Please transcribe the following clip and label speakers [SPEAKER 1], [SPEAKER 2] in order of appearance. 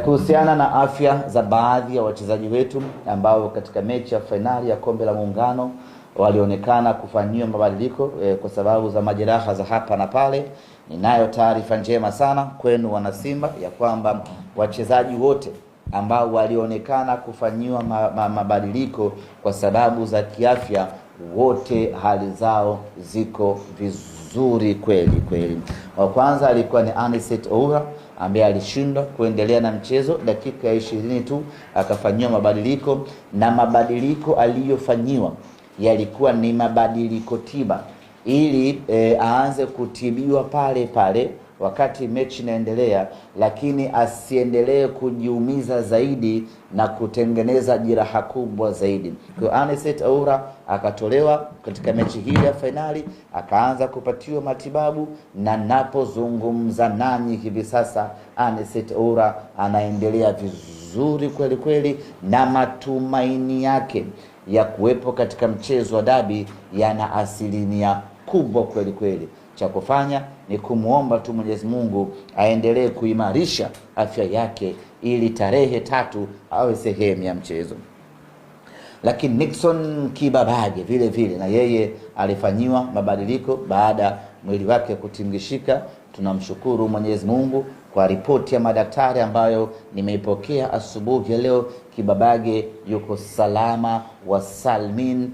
[SPEAKER 1] Kuhusiana na afya za baadhi ya wachezaji wetu ambao katika mechi ya fainali ya kombe la Muungano walionekana kufanyiwa mabadiliko kwa sababu za majeraha za hapa na pale, ninayo taarifa njema sana kwenu wana Simba ya kwamba wachezaji wote ambao walionekana kufanyiwa mabadiliko kwa sababu za kiafya, wote hali zao ziko vizuri kweli kweli. Wa kwanza alikuwa ni Anicet Oura ambaye alishindwa kuendelea na mchezo, dakika ya 20 tu akafanyiwa mabadiliko, na mabadiliko aliyofanyiwa yalikuwa ni mabadiliko tiba ili aanze kutibiwa pale pale wakati mechi inaendelea, lakini asiendelee kujiumiza zaidi na kutengeneza jeraha kubwa zaidi. Kwa Anicet Oura akatolewa katika mechi hii ya finali, akaanza kupatiwa matibabu, na napozungumza nanyi hivi sasa Anicet Oura anaendelea vizuri kweli kweli, na matumaini yake ya kuwepo katika mchezo wa dabi yana asilimia kubwa kweli kweli. Cha kufanya ni kumuomba tu Mwenyezi Mungu aendelee kuimarisha afya yake ili tarehe 3 awe sehemu ya mchezo. Lakini Nixon Kibabage vile vile na yeye alifanyiwa mabadiliko baada mwili wake kutingishika. Tunamshukuru Mwenyezi Mungu kwa ripoti ya madaktari ambayo nimeipokea asubuhi ya leo. Kibabage yuko salama wa salmin